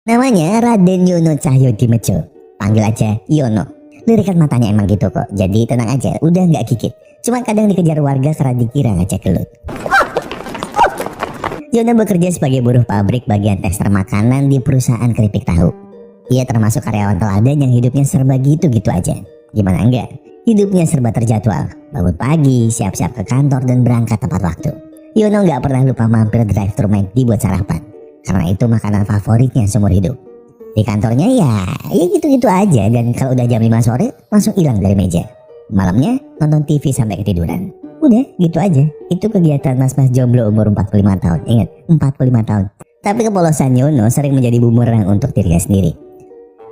Namanya Raden Yono Cahyo Dimejo. Panggil aja Yono. Lirikan matanya emang gitu kok, jadi tenang aja, udah nggak gigit. Cuma kadang dikejar warga karena dikira ngecek gelut. Yono bekerja sebagai buruh pabrik bagian tekstil makanan di perusahaan keripik tahu. Ia termasuk karyawan teladan yang hidupnya serba gitu-gitu aja. Gimana enggak? Hidupnya serba terjadwal. Bangun pagi, siap-siap ke kantor dan berangkat tepat waktu. Yono nggak pernah lupa mampir drive-thru McD buat sarapan, karena itu makanan favoritnya seumur hidup. Di kantornya ya gitu-gitu aja, dan kalau udah jam 5 sore langsung hilang dari meja. Malamnya nonton TV sampai ketiduran. Udah gitu aja. Itu kegiatan mas-mas jomblo umur 45 tahun. Ingat, 45 tahun. Tapi kepolosan Yono sering menjadi bumerang untuk dirinya sendiri.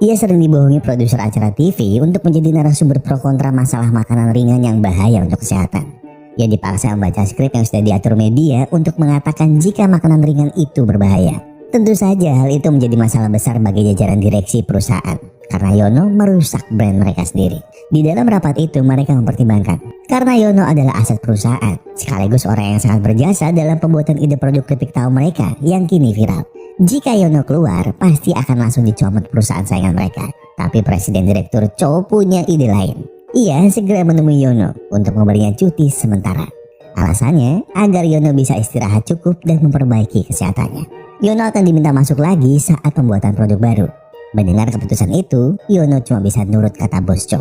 Ia sering dibohongi produser acara TV untuk menjadi narasumber pro kontra masalah makanan ringan yang bahaya untuk kesehatan. Ia dipaksa membaca skrip yang sudah diatur media untuk mengatakan jika makanan ringan itu berbahaya. Tentu saja hal itu menjadi masalah besar bagi jajaran direksi perusahaan, karena Yono merusak brand mereka sendiri. Di dalam rapat itu mereka mempertimbangkan, karena Yono adalah aset perusahaan, sekaligus orang yang sangat berjasa dalam pembuatan ide produk keripik tahu mereka yang kini viral. Jika Yono keluar, pasti akan langsung dicomot perusahaan saingan mereka. Tapi Presiden Direktur Cho punya ide lain. Ia segera menemui Yono untuk memberinya cuti sementara. Alasannya agar Yono bisa istirahat cukup dan memperbaiki kesehatannya. Yono akan diminta masuk lagi saat pembuatan produk baru. Mendengar keputusan itu, Yono cuma bisa nurut kata bos Cho.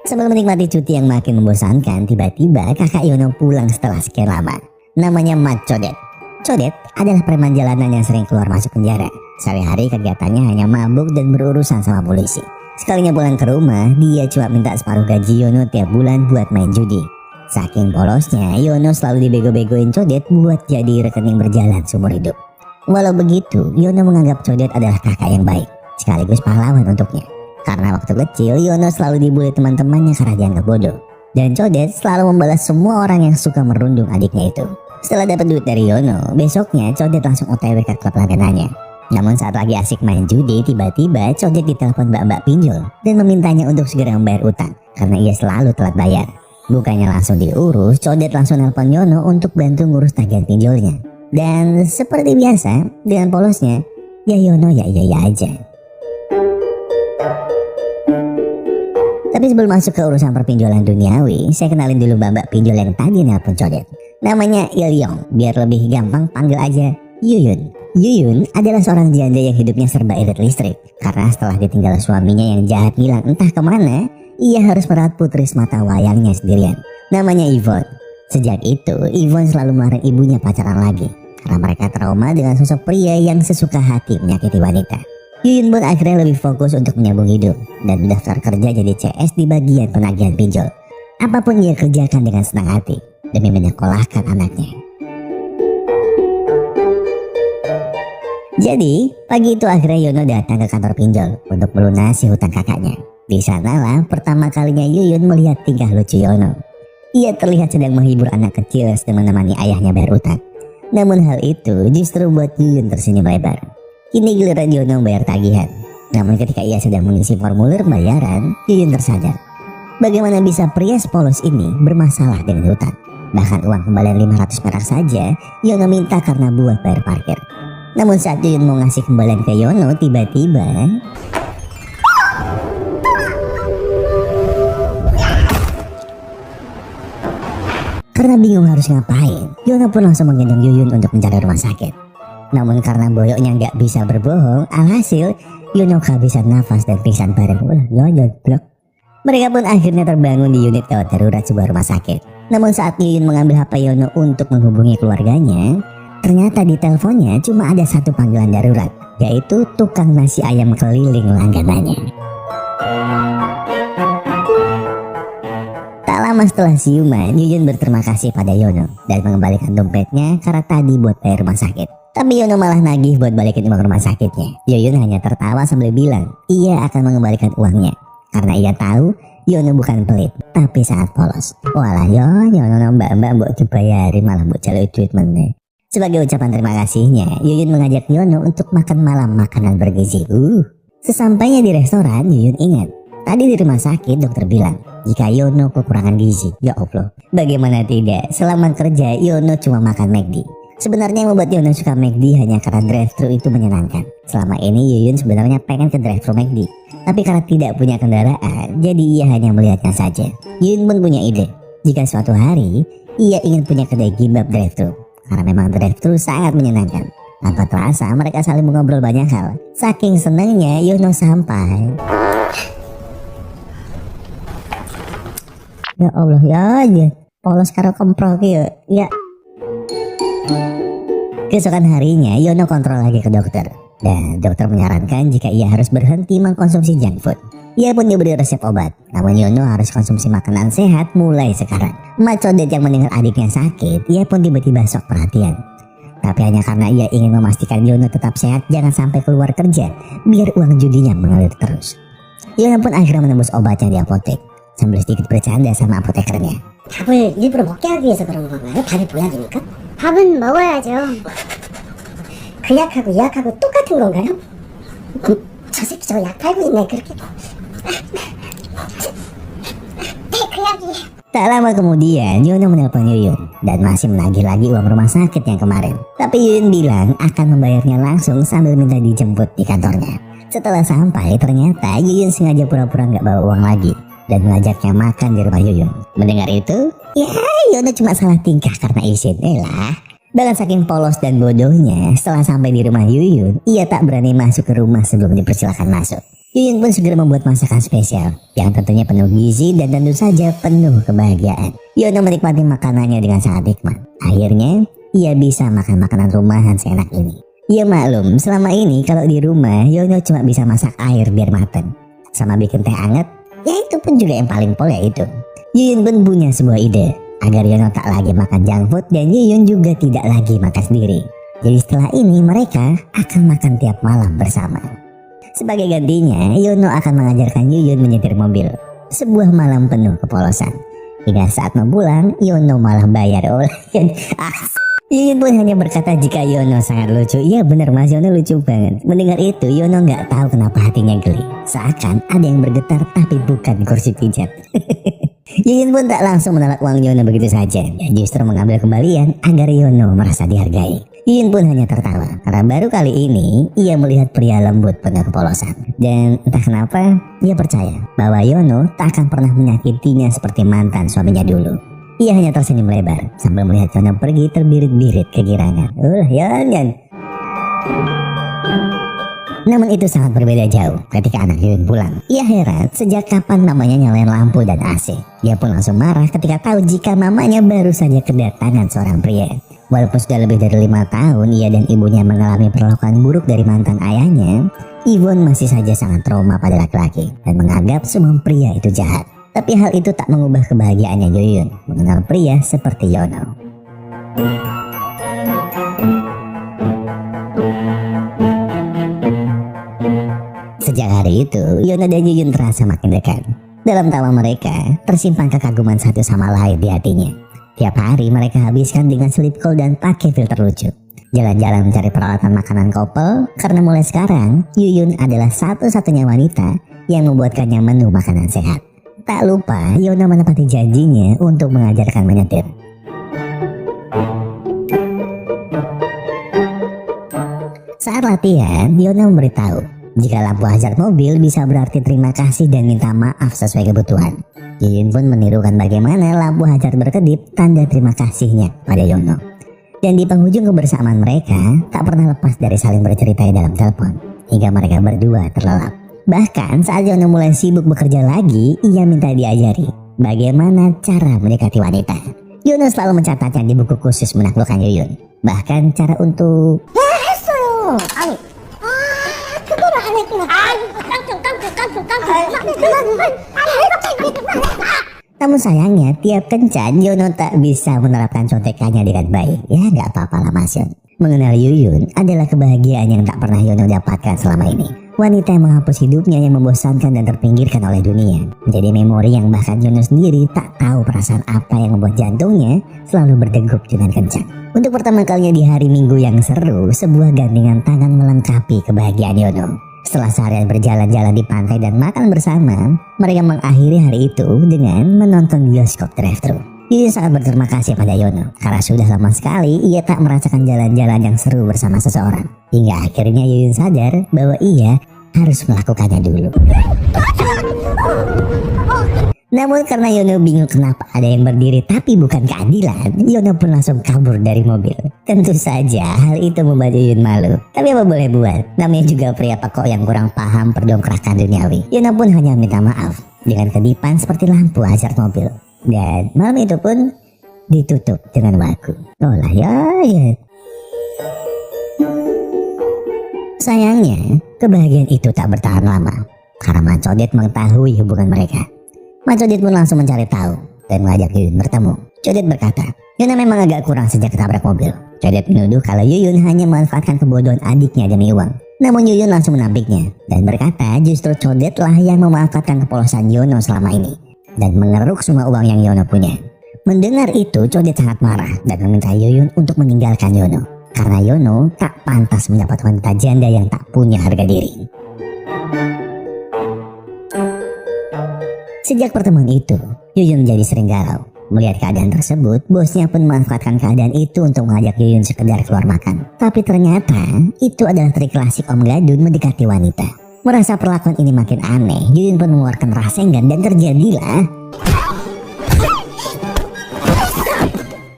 Sebelum menikmati cuti yang makin membosankan, tiba-tiba kakak Yono pulang setelah sekian lama. Namanya Mat Codet. Codet adalah preman jalanan yang sering keluar masuk penjara. Sehari-hari kegiatannya hanya mabuk dan berurusan sama polisi. Sekalinya pulang ke rumah, dia cuma minta separuh gaji Yono tiap bulan buat main judi. Saking polosnya, Yono selalu dibego-begoin Codet buat jadi rekening berjalan seumur hidup. Walau begitu, Yono menganggap Codet adalah kakak yang baik, sekaligus pahlawan untuknya. Karena waktu kecil, Yono selalu dibully teman-temannya karena dianggap bodoh. Dan Codet selalu membalas semua orang yang suka merundung adiknya itu. Setelah dapat duit dari Yono, besoknya Codet langsung OTW ke klub langganannya. Namun saat lagi asik main judi, tiba-tiba Codet ditelepon mbak-mbak pinjol dan memintanya untuk segera membayar utang karena ia selalu telat bayar. Bukannya langsung diurus, Codet langsung nelpon Yono untuk bantu ngurus tagihan pinjolnya. Dan seperti biasa, dengan polosnya, ya Yono ya aja. Tapi sebelum masuk ke urusan perpinjolan duniawi, saya kenalin dulu mbak-mbak pinjol yang tadi nelpon Codet. Namanya Ilyong, biar lebih gampang panggil aja Yuyun. Yuyun adalah seorang janda yang hidupnya serba irit listrik. Karena setelah ditinggal suaminya yang jahat hilang entah kemana, ia harus merawat putri semata wayangnya sendirian. Namanya Yvonne. Sejak itu, Yvonne selalu melarang ibunya pacaran lagi, karena mereka trauma dengan sosok pria yang sesuka hati menyakiti wanita. Yuyun pun akhirnya lebih fokus untuk menyambung hidup dan mendaftar kerja jadi CS di bagian penagihan pinjol. Apapun ia kerjakan dengan senang hati demi menyekolahkan anaknya. Jadi, pagi itu akhirnya Yono datang ke kantor pinjol untuk melunasi hutang kakaknya. Di sanalah pertama kalinya Yuyun melihat tingkah lucu Yono. Ia terlihat sedang menghibur anak kecil sedang menemani ayahnya bayar utang. Namun hal itu justru buat Yuyun tersenyum lebar. Kini giliran Yono bayar tagihan. Namun ketika ia sedang mengisi formulir bayaran, Yuyun tersadar. Bagaimana bisa pria sepolos ini bermasalah dengan hutang? Bahkan uang kembalian 500 perak saja Yono minta karena buat bayar parkir. Namun saat Yuyun mau ngasih kembalian ke Yono, tiba-tiba karena bingung harus ngapain, Yono pun langsung menggendong Yuyun untuk mencari rumah sakit. Namun karena boyoknya nggak bisa berbohong, alhasil Yono kehabisan nafas dan pingsan bareng. Mereka pun akhirnya terbangun di unit gawat darurat sebuah rumah sakit. Namun saat Yuyun mengambil HP Yono untuk menghubungi keluarganya, ternyata di teleponnya cuma ada satu panggilan darurat, yaitu tukang nasi ayam keliling langganannya. Lama setelah siuman, Yuyun berterima kasih pada Yono dan mengembalikan dompetnya karena tadi buat bayar rumah sakit. Tapi Yono malah nagih buat balikin uang rumah sakitnya. Yuyun hanya tertawa sambil bilang ia akan mengembalikan uangnya karena ia tahu Yono bukan pelit tapi sangat polos. Walah Yono mbak-mbak buat dibayari malah buat cari duit meneh. Sebagai ucapan terima kasihnya, Yuyun mengajak Yono untuk makan malam makanan bergizi. Sesampainya di restoran, Yuyun ingat tadi di rumah sakit dokter bilang jika Yono kekurangan gizi. Ya Allah, bagaimana tidak, selama kerja Yono cuma makan McD. Sebenarnya yang membuat Yono suka McD hanya karena drive-thru itu menyenangkan. Selama ini Yuyun sebenarnya pengen ke drive-thru McD, tapi karena tidak punya kendaraan, jadi ia hanya melihatnya saja. Yuyun pun punya ide, jika suatu hari ia ingin punya kedai gimbap drive-thru, karena memang drive-thru sangat menyenangkan. Tanpa terasa mereka saling mengobrol banyak hal. Saking senangnya Yono sampai. Ya Allah ya aja, polos karo kemprok ya. Keesokan harinya Yono kontrol lagi ke dokter, dan dokter menyarankan jika ia harus berhenti mengkonsumsi junk food. Ia pun diberi resep obat, namun Yono harus konsumsi makanan sehat mulai sekarang. Mak Codet yang mendengar adiknya sakit, ia pun tiba-tiba sok perhatian. Tapi hanya karena ia ingin memastikan Yono tetap sehat, jangan sampai keluar kerja, biar uang judinya mengalir terus. Yono pun akhirnya menembus obatnya di apotek, sambil sedikit bercanda sama apotekernya. 밥을 일부러 먹게 하기 위해서 그런 건가요? 밥이 보약이니까? 밥은 먹어야죠. 그 약하고 이 약하고 똑같은 건가요? 저 새끼 저거 약 팔고 있네 그렇게. 그 약이. Tak lama kemudian Yono menelpon Yuyun dan masih menagih lagi uang rumah sakit yang kemarin. Tapi Yuyun bilang akan membayarnya langsung sambil minta dijemput di kantornya. Setelah sampai ternyata Yuyun sengaja pura-pura nggak bawa uang lagi dan mengajaknya makan di rumah Yuyun. Mendengar itu, ya Yono cuma salah tingkah karena izin. Lah, dengan saking polos dan bodohnya, setelah sampai di rumah Yuyun, ia tak berani masuk ke rumah sebelum dipersilakan masuk. Yuyun pun segera membuat masakan spesial yang tentunya penuh gizi dan tentu saja penuh kebahagiaan. Yono menikmati makanannya dengan sangat nikmat. Akhirnya, ia bisa makan makanan rumahan seenak ini. Ia maklum, selama ini kalau di rumah, Yono cuma bisa masak air biar mateng, sama bikin teh anget. Ya itu pun juga yang paling pol ya itu. Yuyun pun punya sebuah ide agar Yono tak lagi makan junk food dan Yuyun juga tidak lagi makan sendiri. Jadi setelah ini mereka akan makan tiap malam bersama. Sebagai gantinya, Yono akan mengajarkan Yuyun menyetir mobil. Sebuah malam penuh kepolosan. Hingga saat mau pulang, Yono malah bayar oleh Yuyun pun hanya berkata jika Yono sangat lucu. Iya bener Mas, Yono lucu banget. Mendengar itu Yono nggak tahu kenapa hatinya geli. Seakan ada yang bergetar tapi bukan kursi pijat. Yuyun pun tak langsung menolak uang Yono begitu saja, dan justru mengambil kembalian agar Yono merasa dihargai. Yuyun pun hanya tertawa karena baru kali ini ia melihat pria lembut penuh kepolosan. Dan entah kenapa ia percaya bahwa Yono tak akan pernah menyakitinya seperti mantan suaminya dulu. Ia hanya tersenyum lebar sambil melihat Yono pergi terbirit-birit kegirangan. Yon. Namun itu sangat berbeda jauh ketika anak Yuyun pulang. Ia heran sejak kapan mamanya nyalain lampu dan AC. Dia pun langsung marah ketika tahu jika mamanya baru saja kedatangan seorang pria. Walaupun sudah lebih dari 5 tahun ia dan ibunya mengalami perlakuan buruk dari mantan ayahnya, Iwon masih saja sangat trauma pada laki-laki dan menganggap semua pria itu jahat. Tapi hal itu tak mengubah kebahagiaannya Yuyun mengenal pria seperti Yono. Sejak hari itu, Yono dan Yuyun terasa makin dekat. Dalam tawa mereka, tersimpan kekaguman satu sama lain di hatinya. Tiap hari mereka habiskan dengan selip kol dan pakai filter lucu. Jalan-jalan mencari peralatan makanan couple, karena mulai sekarang, Yuyun adalah satu-satunya wanita yang membuatkannya menu makanan sehat. Tak lupa, Yono menepati janjinya untuk mengajarkan menyetir. Saat latihan, Yono memberitahu jika lampu hazard mobil bisa berarti terima kasih dan minta maaf sesuai kebutuhan. Yuyun pun menirukan bagaimana lampu hazard berkedip tanda terima kasihnya pada Yono. Dan di penghujung kebersamaan mereka tak pernah lepas dari saling bercerita dalam telepon hingga mereka berdua terlelap. Bahkan saat Yono mulai sibuk bekerja lagi, ia minta diajari bagaimana cara mendekati wanita. Yono selalu mencatatnya di buku khusus menaklukkan Yuyun. Bahkan cara untuk Namun sayangnya tiap kencan Yono tak bisa menerapkan contekannya dengan baik. Ya nggak apa-apa lah Mas Yon. Mengenal Yuyun adalah kebahagiaan yang tak pernah Yono dapatkan selama ini. Wanita yang menghapus hidupnya yang membosankan dan terpinggirkan oleh dunia menjadi memori yang bahkan Yono sendiri tak tahu perasaan apa yang membuat jantungnya selalu berdegup dengan kencang. Untuk pertama kalinya di hari Minggu yang seru, sebuah gandengan tangan melengkapi kebahagiaan Yono. Setelah seharian berjalan-jalan di pantai dan makan bersama, mereka mengakhiri hari itu dengan menonton bioskop drive-thru. Yuyun sangat berterima kasih pada Yono karena sudah lama sekali ia tak merasakan jalan-jalan yang seru bersama seseorang. Hingga akhirnya Yuyun sadar bahwa ia harus melakukannya dulu. Namun karena Yono bingung kenapa ada yang berdiri tapi bukan keadilan, Yono pun langsung kabur dari mobil. Tentu saja hal itu membuat Yuyun malu. Tapi apa boleh buat, namanya juga pria pekok yang kurang paham perdongkrakan duniawi. Yono pun hanya minta maaf dengan kedipan seperti lampu hazard mobil. Dan malam itu pun ditutup dengan waku. Oh lah ya. Sayangnya kebahagiaan itu tak bertahan lama karena Mang Codet mengetahui hubungan mereka. Mang Codet pun langsung mencari tahu dan mengajak Yuyun bertemu. Codet berkata, Yuna memang agak kurang sejak ketabrak mobil. Codet menuduh kalau Yuyun hanya memanfaatkan kebodohan adiknya demi uang. Namun Yuyun langsung menampiknya dan berkata justru Codet lah yang memanfaatkan kepolosan Yono selama ini dan mengeruk semua uang yang Yono punya. Mendengar itu Codet sangat marah dan meminta Yuyun untuk meninggalkan Yono karena Yono tak pantas mendapat wanita janda yang tak punya harga diri. Sejak pertemuan itu, Yuyun menjadi sering galau. Melihat keadaan tersebut, bosnya pun memanfaatkan keadaan itu untuk mengajak Yuyun sekedar keluar makan. Tapi ternyata, itu adalah trik klasik Om Gadun mendekati wanita. Merasa perlakuan ini makin aneh, Yuyun pun mengeluarkan rasengan dan terjadilah.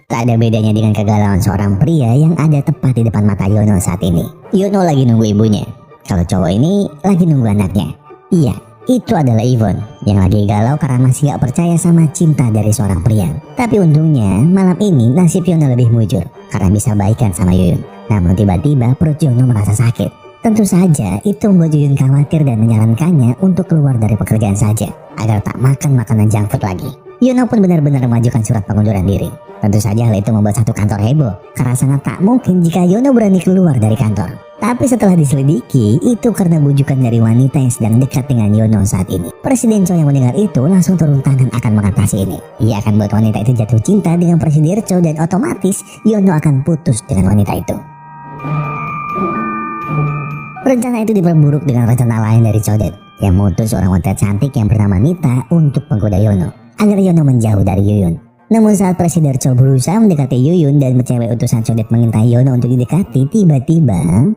Tak ada bedanya dengan kegalauan seorang pria yang ada tepat di depan mata Yono saat ini. Yono lagi nunggu ibunya, kalau cowok ini lagi nunggu anaknya. Iya, itu adalah Yvonne yang lagi galau karena masih gak percaya sama cinta dari seorang pria. Tapi untungnya malam ini nasib Yono lebih mujur karena bisa baikan sama Yuyun. Namun tiba-tiba perut Yono merasa sakit. Tentu saja itu membuat Yuyun khawatir dan menyarankannya untuk keluar dari pekerjaan saja agar tak makan makanan junk food lagi. Yono pun benar-benar mengajukan surat pengunduran diri. Tentu saja hal itu membuat satu kantor heboh karena sangat tak mungkin jika Yono berani keluar dari kantor. Tapi setelah diselidiki, itu karena bujukan dari wanita yang sedang dekat dengan Yono saat ini. Presiden Cho yang mendengar itu langsung turun tangan akan mengatasi ini. Ia akan buat wanita itu jatuh cinta dengan Presiden Cho dan otomatis Yono akan putus dengan wanita itu. Rencana itu diperburuk dengan rencana lain dari Codet yang mengutus seorang wanita cantik yang bernama Nita untuk menggoda Yono agar Yono menjauh dari Yuyun. Namun saat Presiden Cho berusaha mendekati Yuyun dan cewek utusan Codet mengintai Yono untuk didekati, tiba-tiba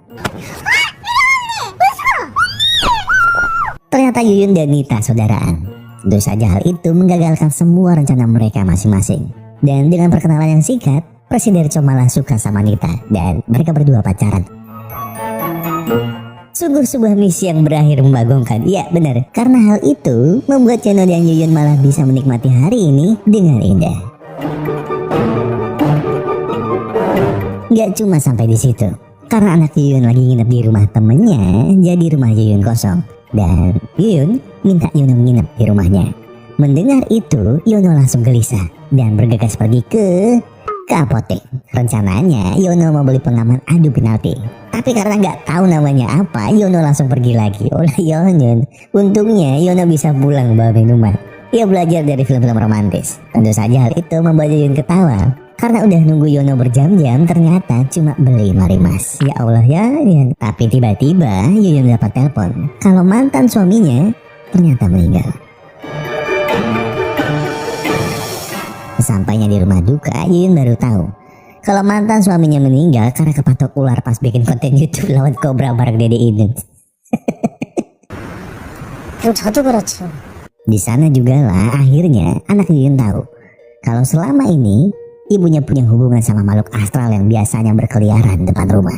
ternyata Yuyun dan Nita saudaraan. Tentu saja hal itu menggagalkan semua rencana mereka masing-masing. Dan dengan perkenalan yang singkat, Presiden Cho malah suka sama Nita dan mereka berdua pacaran. Sungguh sebuah misi yang berakhir membagongkan. Ya benar, karena hal itu membuat Yono dan Yuyun malah bisa menikmati hari ini dengan indah. Gak cuma sampai di situ, karena anak Yuyun lagi nginep di rumah temennya, jadi rumah Yuyun kosong dan Yuyun minta Yono nginep di rumahnya. Mendengar itu, Yono langsung gelisah dan bergegas pergi ke apotek. Rencananya Yono mau beli pengaman adu penalti. Tapi karena nggak tahu namanya apa, Yono langsung pergi lagi. Oleh Yono, untungnya Yono bisa pulang bawa minuman. Ia belajar dari film-film romantis. Tentu saja hal itu membuat Yuyun ketawa. Karena udah nunggu Yono berjam-jam, ternyata cuma beli marimas. Ya Allah ya. Tapi tiba-tiba Yuyun dapat telepon kalau mantan suaminya ternyata meninggal. Sampainya di rumah duka, Yuyun baru tahu kalau mantan suaminya meninggal karena kepatok ular pas bikin konten YouTube lawan kobra bareng Dede Idun. Di sana juga lah akhirnya anak Yuyun tahu kalau selama ini ibunya punya hubungan sama makhluk astral yang biasanya berkeliaran depan rumah.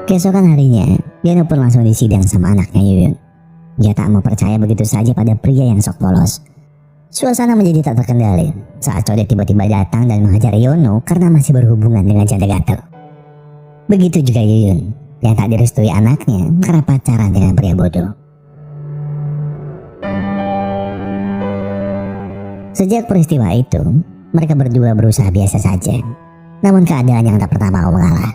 Keesokan harinya, Yono pun langsung disidang sama anaknya Yuyun. Dia tak mau percaya begitu saja pada pria yang sok polos. Suasana menjadi tak terkendali saat Codet tiba-tiba datang dan menghajar Yono karena masih berhubungan dengan janda gatel. Begitu juga Yuyun yang tak direstui anaknya karena pacaran dengan pria bodoh. Sejak peristiwa itu, mereka berdua berusaha biasa saja. Namun keadaan yang tak pernah mau mengalah.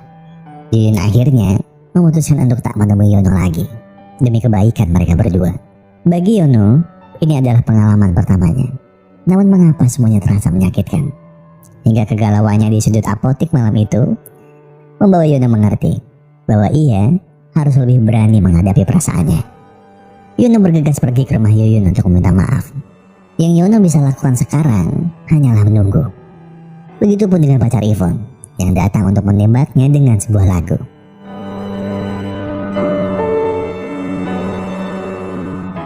Yuyun akhirnya memutuskan untuk tak menemui Yono lagi demi kebaikan mereka berdua. Bagi Yono, ini adalah pengalaman pertamanya. Namun mengapa semuanya terasa menyakitkan? Hingga kegalauannya di sudut apotik malam itu membawa Yono mengerti bahwa ia harus lebih berani menghadapi perasaannya. Yono bergegas pergi ke rumah Yuyun untuk meminta maaf. Yang Yono bisa lakukan sekarang hanyalah menunggu. Begitupun dengan pacar Yvonne yang datang untuk menembaknya dengan sebuah lagu.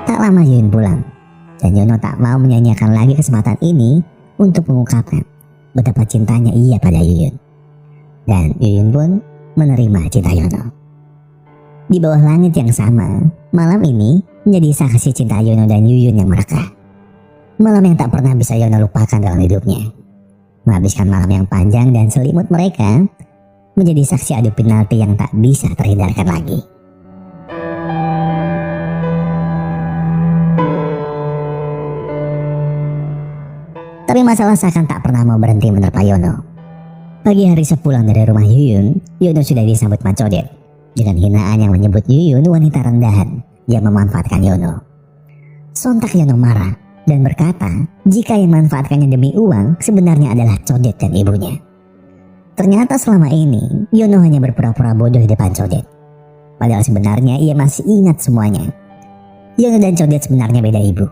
Tak lama Yuyun pulang, dan Yono tak mau menyanyiakan lagi kesempatan ini untuk mengungkapkan betapa cintanya ia pada Yuyun. Dan Yuyun pun menerima cinta Yono. Di bawah langit yang sama, malam ini menjadi saksi cinta Yono dan Yuyun yang merekah. Malam yang tak pernah bisa Yono lupakan dalam hidupnya. Menghabiskan malam yang panjang dan selimut mereka menjadi saksi adu penalti yang tak bisa terhindarkan lagi. Tapi masalah seakan tak pernah mau berhenti menerpa Yono. Pagi hari sepulang dari rumah Yuyun, Yono sudah disambut Macodet dengan hinaan yang menyebut Yuyun wanita rendahan yang memanfaatkan Yono. Sontak Yono marah dan berkata jika yang memanfaatkannya demi uang sebenarnya adalah Codet dan ibunya. Ternyata selama ini Yono hanya berpura-pura bodoh di depan Codet. Padahal sebenarnya ia masih ingat semuanya. Yono dan Codet sebenarnya beda ibu.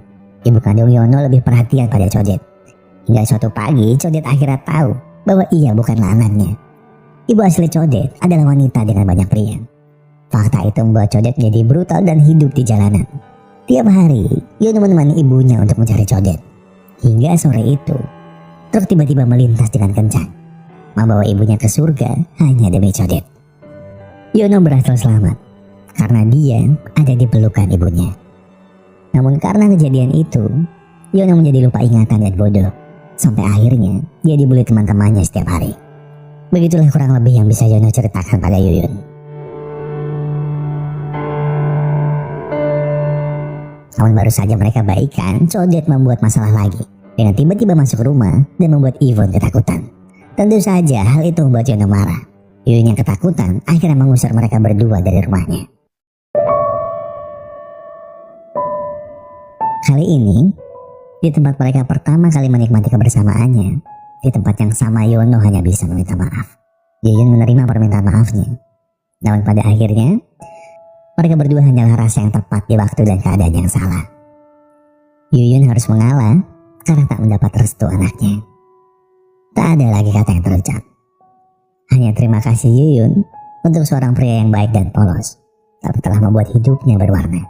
Ibu kandung Yono lebih perhatian pada Codet. Hingga suatu pagi Codet akhirnya tahu bahwa ia bukanlah anaknya. Ibu asli Codet adalah wanita dengan banyak pria. Fakta itu membuat Codet menjadi brutal dan hidup di jalanan. Tiap hari, Yono menemani ibunya untuk mencari Codet. Hingga sore itu, truk tiba-tiba melintas dengan kencang, membawa ibunya ke surga hanya demi Codet. Yono berhasil selamat, karena dia ada di pelukan ibunya. Namun karena kejadian itu, Yono menjadi lupa ingatan dan bodoh. Sampai akhirnya, dia dibully teman-temannya setiap hari. Begitulah kurang lebih yang bisa Yono ceritakan pada Yuyun. Namun baru saja mereka baikan, Codet membuat masalah lagi dengan tiba-tiba masuk rumah dan membuat Yvonne ketakutan. Tentu saja hal itu membuat Yono marah. Yuyun yang ketakutan akhirnya mengusir mereka berdua dari rumahnya. Kali ini, di tempat mereka pertama kali menikmati kebersamaannya, di tempat yang sama Yono hanya bisa meminta maaf. Yuyun menerima permintaan maafnya. Namun pada akhirnya, mereka berdua hanyalah rasa yang tepat di waktu dan keadaan yang salah. Yuyun harus mengalah karena tak mendapat restu anaknya. Tak ada lagi kata yang terucap. Hanya terima kasih Yuyun untuk seorang pria yang baik dan polos, tapi telah membuat hidupnya berwarna.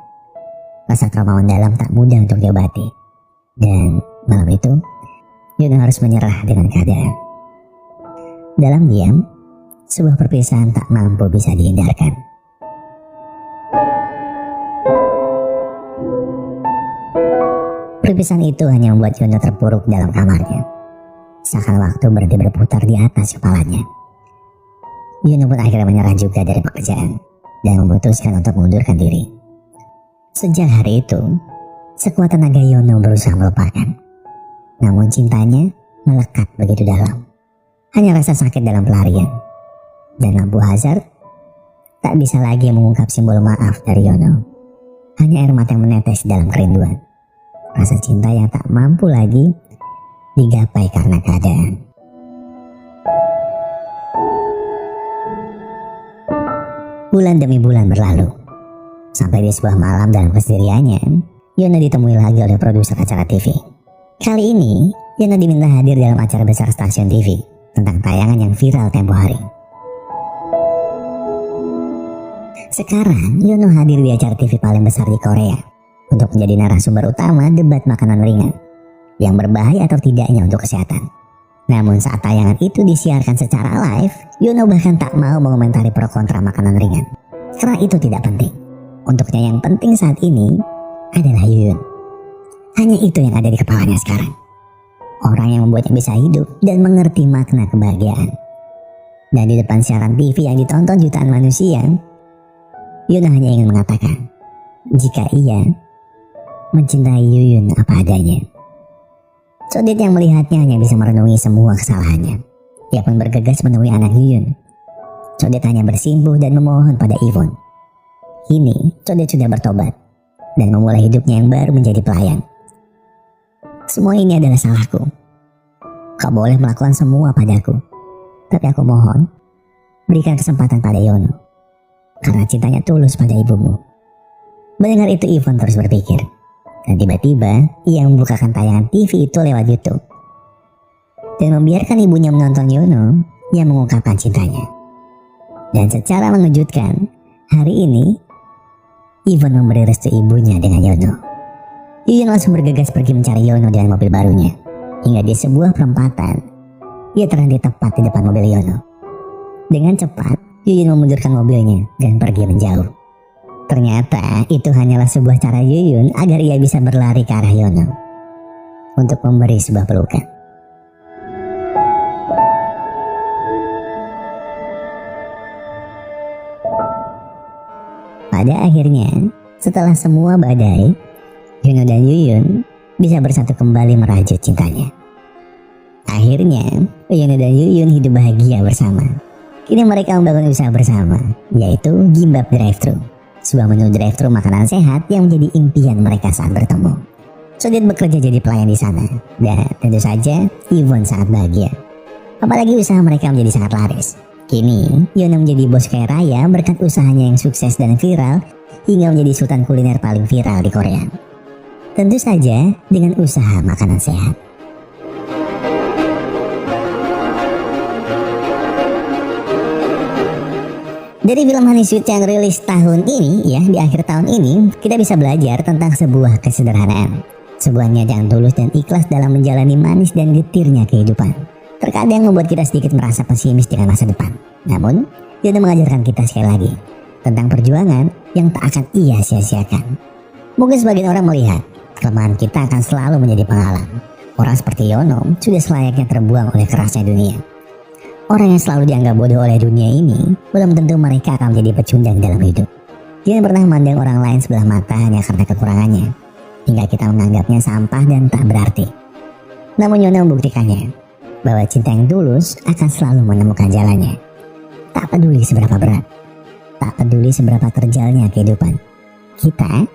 Rasa trauma mendalam tak mudah untuk diobati. Dan malam itu, Yuyun harus menyerah dengan keadaan. Dalam diam, sebuah perpisahan tak mampu bisa dihindarkan. Perpisahan itu hanya membuat Yono terpuruk dalam kamarnya. Seakan waktu berhenti berputar di atas kepalanya. Yono pun akhirnya menyerah juga dari pekerjaan dan memutuskan untuk mengundurkan diri. Sejak hari itu, sekuat tenaga Yono berusaha melupakan. Namun cintanya melekat begitu dalam. Hanya rasa sakit dalam pelarian. Dan lampu hazard tak bisa lagi mengungkap simbol maaf dari Yono. Hanya air mata yang menetes dalam kerinduan. Rasa cinta yang tak mampu lagi digapai karena keadaan. Bulan demi bulan berlalu. Sampai di sebuah malam dalam kesendiriannya, Yono ditemui lagi oleh produser acara TV. Kali ini, Yono diminta hadir dalam acara besar stasiun TV tentang tayangan yang viral tempo hari. Sekarang, Yono hadir di acara TV paling besar di Korea untuk menjadi narasumber utama debat makanan ringan yang berbahaya atau tidaknya untuk kesehatan. Namun saat tayangan itu disiarkan secara live, Yono bahkan tak mau mengomentari pro kontra makanan ringan. Karena itu tidak penting. Untuknya yang penting saat ini adalah Yuyun. Hanya itu yang ada di kepalanya sekarang. Orang yang membuatnya bisa hidup dan mengerti makna kebahagiaan. Dan di depan siaran TV yang ditonton jutaan manusia, Yono hanya ingin mengatakan, jika ia mencintai Yuyun apa adanya. Codet yang melihatnya hanya bisa merenungi semua kesalahannya. Ia pun bergegas menemui anak Yuyun. Codet hanya bersimpuh dan memohon pada Yvonne. Kini Codet sudah bertobat dan memulai hidupnya yang baru menjadi pelayan. Semua ini adalah salahku. Kau boleh melakukan semua padaku, tapi aku mohon berikan kesempatan pada Yono, karena cintanya tulus pada ibumu. Mendengar itu Ivan terus berpikir. Dan tiba-tiba ia membukakan tayangan TV itu lewat YouTube. Dan membiarkan ibunya menonton Yono yang mengungkapkan cintanya. Dan secara mengejutkan, hari ini Ivan memberi restu ibunya dengan Yono. Yuyun langsung bergegas pergi mencari Yono dengan mobil barunya. Hingga di sebuah perempatan, ia terhenti tepat di depan mobil Yono. Dengan cepat, Yuyun memundurkan mobilnya dan pergi menjauh. Ternyata itu hanyalah sebuah cara Yuyun agar ia bisa berlari ke arah Yono untuk memberi sebuah pelukan. Pada akhirnya, setelah semua badai, Yono dan Yuyun bisa bersatu kembali merajut cintanya. Akhirnya, Yono dan Yuyun hidup bahagia bersama. Kini mereka membangun usaha bersama, yaitu Gimbap Drive-Thru, sebuah menu drive-thru makanan sehat yang menjadi impian mereka saat bertemu. Sudit bekerja jadi pelayan di sana, dan tentu saja Ivan sangat bahagia. Apalagi usaha mereka menjadi sangat laris. Kini, Yono menjadi bos kaya raya berkat usahanya yang sukses dan viral hingga menjadi sultan kuliner paling viral di Korea. Tentu saja dengan usaha makanan sehat. Dari film Honey Sweet yang rilis tahun ini, ya di akhir tahun ini, kita bisa belajar tentang sebuah kesederhanaan. Sebuah niat yang tulus dan ikhlas dalam menjalani manis dan getirnya kehidupan. Terkadang membuat kita sedikit merasa pesimis dengan masa depan. Namun, Yono mengajarkan kita sekali lagi tentang perjuangan yang tak akan ia sia-siakan. Mungkin sebagian orang melihat kelemahan kita akan selalu menjadi penghalang. Orang seperti Yono sudah selayaknya terbuang oleh kerasnya dunia. Orang yang selalu dianggap bodoh oleh dunia ini belum tentu mereka akan menjadi pecundang dalam hidup. Jangan pernah memandang orang lain sebelah mata hanya karena kekurangannya, hingga kita menganggapnya sampah dan tak berarti. Namun Yono membuktikannya bahwa cinta yang tulus akan selalu menemukan jalannya. Tak peduli seberapa berat, tak peduli seberapa terjalnya kehidupan, kita